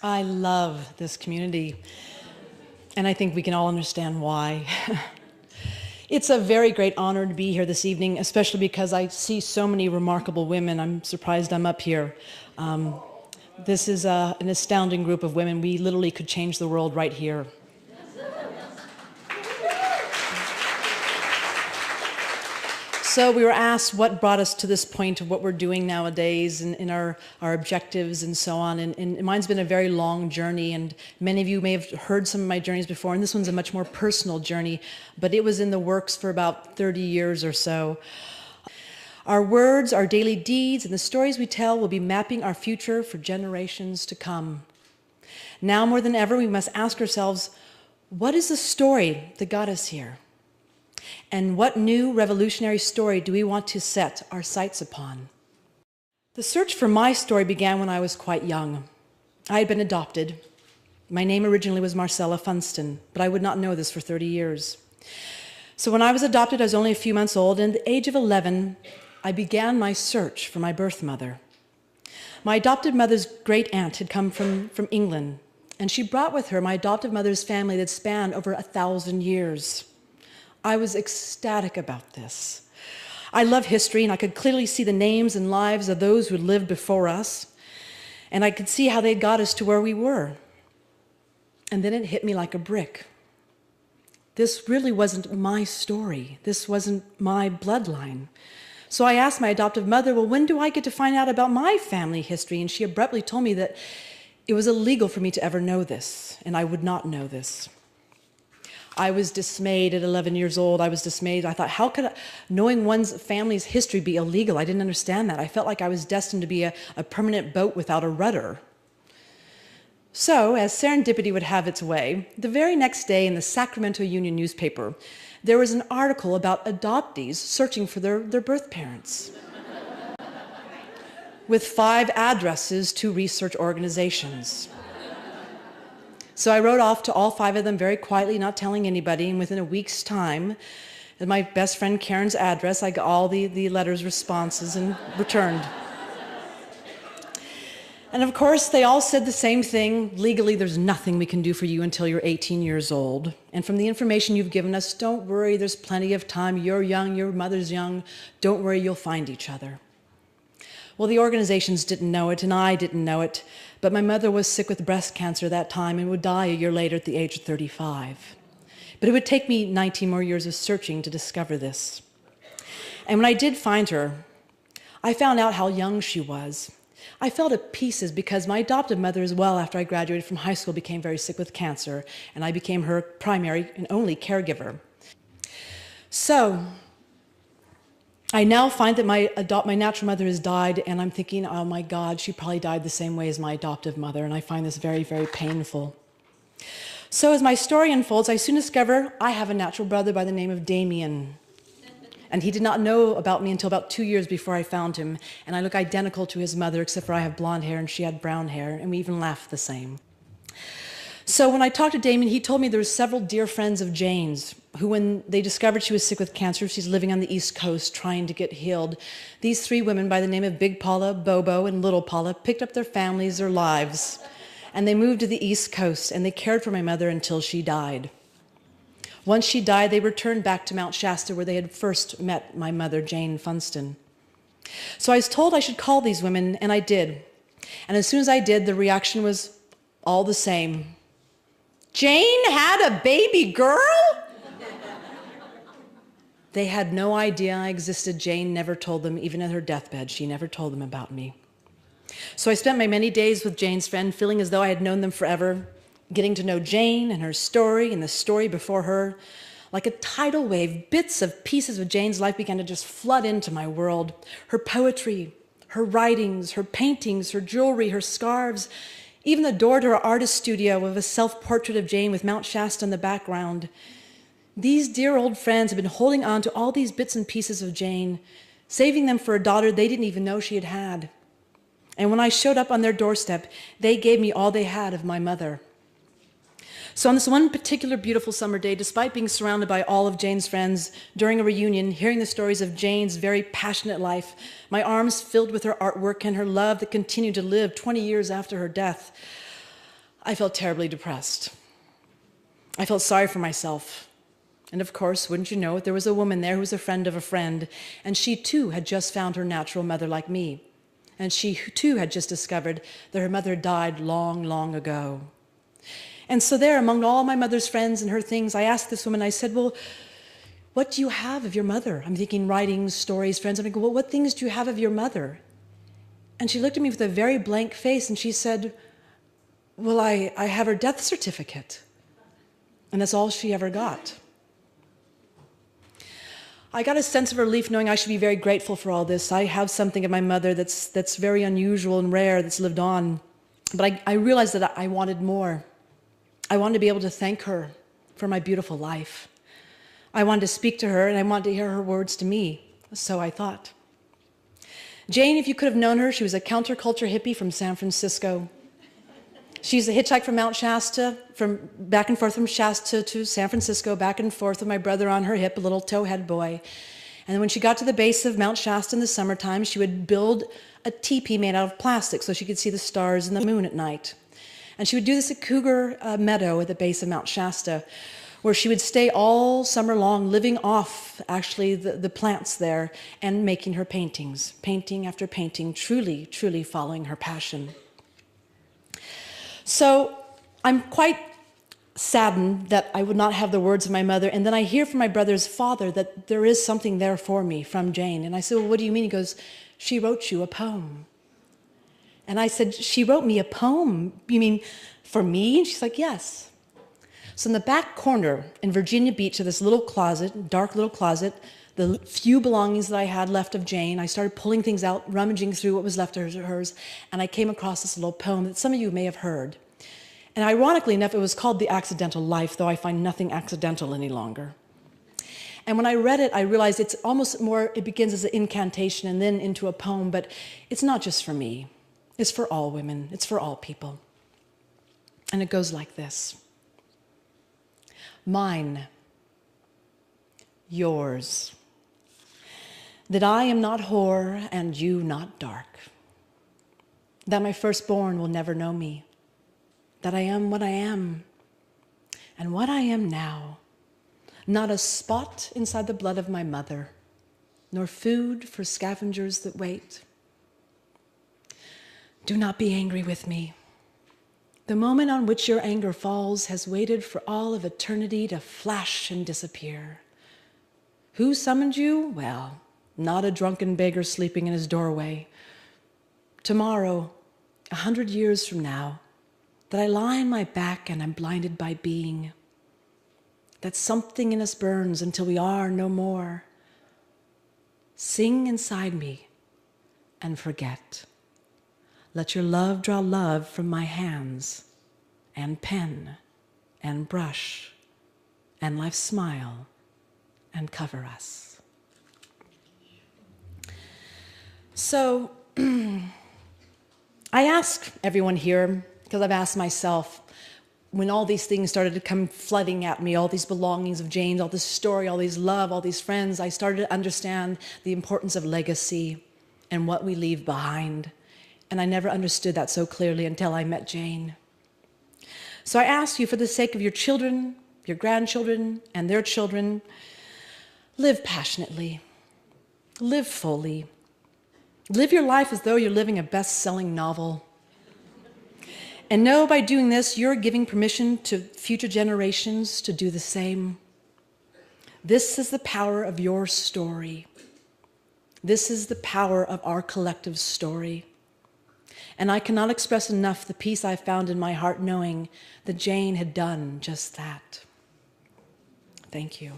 I love this community, and I think we can all understand why. It's a very great honor to be here this evening, especially because I see so many remarkable women. I'm surprised I'm up here. This is an astounding group of women. We literally could change the world right here. So we were asked what brought us to this point of what we're doing nowadays and in our objectives and so on. And mine's been a very long journey, and many of you may have heard some of my journeys before, and this one's a much more personal journey, but it was in the works for about 30 years or so. Our words, our daily deeds, and the stories we tell will be mapping our future for generations to come. Now more than ever, we must ask ourselves, what is the story that got us here? And what new revolutionary story do we want to set our sights upon? The search for my story began when I was quite young. I had been adopted. My name originally was Marcella Funston, but I would not know this for 30 years. So when I was adopted, I was only a few months old, and at the age of 11, I began my search for my birth mother. My adopted mother's great aunt had come from England, and she brought with her my adoptive mother's family that spanned over 1,000 years. I was ecstatic about this. I love history, and I could clearly see the names and lives of those who lived before us, and I could see how they got us to where we were. And then it hit me like a brick. This really wasn't my story. This wasn't my bloodline. So I asked my adoptive mother, well, when do I get to find out about my family history? And she abruptly told me that it was illegal for me to ever know this, and I would not know this. I was dismayed at 11 years old. I was dismayed. I thought, how could knowing one's family's history be illegal? I didn't understand that. I felt like I was destined to be a permanent boat without a rudder. So, as serendipity would have its way, the very next day in the Sacramento Union newspaper, there was an article about adoptees searching for their birth parents, with 5 addresses to research organizations. So I wrote off to all 5 of them very quietly, not telling anybody, and within a week's time, at my best friend Karen's address, I got all the letters' responses and returned. And of course, they all said the same thing. Legally, there's nothing we can do for you until you're 18 years old. And from the information you've given us, don't worry, there's plenty of time. You're young, your mother's young. Don't worry, you'll find each other. Well, the organizations didn't know it, and I didn't know it, but my mother was sick with breast cancer that time and would die a year later at the age of 35. But it would take me 19 more years of searching to discover this. And when I did find her, I found out how young she was. I fell to pieces because my adoptive mother as well, after I graduated from high school, became very sick with cancer, and I became her primary and only caregiver. So I now find that my natural mother has died, and I'm thinking, oh my God, she probably died the same way as my adoptive mother, and I find this very, very painful. So as my story unfolds, I soon discover I have a natural brother by the name of Damien. And he did not know about me until about 2 years before I found him, and I look identical to his mother, except for I have blonde hair and she had brown hair, and we even laughed the same. So when I talked to Damien, he told me there were several dear friends of Jane's who, when they discovered she was sick with cancer, she's living on the East Coast trying to get healed. These 3 women by the name of Big Paula, Bobo, and Little Paula picked up their families, their lives, and they moved to the East Coast, and they cared for my mother until she died. Once she died, they returned back to Mount Shasta, where they had first met my mother, Jane Funston. So I was told I should call these women, and I did. And as soon as I did, the reaction was all the same. Jane had a baby girl? They had no idea I existed. Jane never told them, even at her deathbed, she never told them about me. So I spent my many days with Jane's friend, feeling as though I had known them forever, getting to know Jane and her story and the story before her. Like a tidal wave, bits of pieces of Jane's life began to just flood into my world. Her poetry, her writings, her paintings, her jewelry, her scarves, even the door to her artist studio with a self-portrait of Jane with Mount Shasta in the background. These dear old friends had been holding on to all these bits and pieces of Jane, saving them for a daughter they didn't even know she had had. And when I showed up on their doorstep, they gave me all they had of my mother. So on this one particular beautiful summer day, despite being surrounded by all of Jane's friends during a reunion, hearing the stories of Jane's very passionate life, my arms filled with her artwork and her love that continued to live 20 years after her death, I felt terribly depressed. I felt sorry for myself. And of course, wouldn't you know it, there was a woman there who was a friend of a friend, and she too had just found her natural mother like me. And she too had just discovered that her mother died long, long ago. And so there, among all my mother's friends and her things, I asked this woman, I said, well, what do you have of your mother? I'm thinking writings, stories, friends. And I go, well, what things do you have of your mother? And she looked at me with a very blank face and she said, well, I have her death certificate. And that's all she ever got. I got a sense of relief knowing I should be very grateful for all this. I have something of my mother that's very unusual and rare that's lived on. But I realized that I wanted more. I wanted to be able to thank her for my beautiful life. I wanted to speak to her and I wanted to hear her words to me. So I thought. Jane, if you could have known her, she was a counterculture hippie from San Francisco. She used to hitchhike from Mount Shasta, back and forth from Shasta to San Francisco, back and forth with my brother on her hip, a little towhead boy. And when she got to the base of Mount Shasta in the summertime, she would build a teepee made out of plastic so she could see the stars and the moon at night. And she would do this at Cougar Meadow at the base of Mount Shasta, where she would stay all summer long, living off, actually, the plants there and making her paintings, painting after painting, truly, truly following her passion. So I'm quite saddened that I would not have the words of my mother. And then I hear from my brother's father that there is something there for me from Jane. And I said, well, what do you mean? He goes, she wrote you a poem. And I said, she wrote me a poem? You mean for me? And she's like, yes. So in the back corner in Virginia Beach of this little closet, dark little closet, the few belongings that I had left of Jane, I started pulling things out, rummaging through what was left of hers, and I came across this little poem that some of you may have heard. And ironically enough, it was called The Accidental Life, though I find nothing accidental any longer. And when I read it, I realized it's almost more, it begins as an incantation and then into a poem, but it's not just for me. It's for all women. It's for all people. And it goes like this. Mine, yours, that I am not whore and you not dark, that my firstborn will never know me, that I am what I am, and what I am now, not a spot inside the blood of my mother, nor food for scavengers that wait. Do not be angry with me. The moment on which your anger falls has waited for all of eternity to flash and disappear. Who summoned you? Well, not a drunken beggar sleeping in his doorway. Tomorrow, 100 years from now, that I lie on my back and I'm blinded by being. That something in us burns until we are no more. Sing inside me and forget. Let your love draw love from my hands, and pen, and brush, and life's smile, and cover us. So, I ask everyone here, because I've asked myself, when all these things started to come flooding at me, all these belongings of Jane's, all this story, all these love, all these friends, I started to understand the importance of legacy and what we leave behind. And I never understood that so clearly until I met Jane. So I ask you, for the sake of your children, your grandchildren, and their children, live passionately, live fully, live your life as though you're living a best-selling novel. And know by doing this, you're giving permission to future generations to do the same. This is the power of your story. This is the power of our collective story. And I cannot express enough the peace I found in my heart knowing that Jane had done just that. Thank you.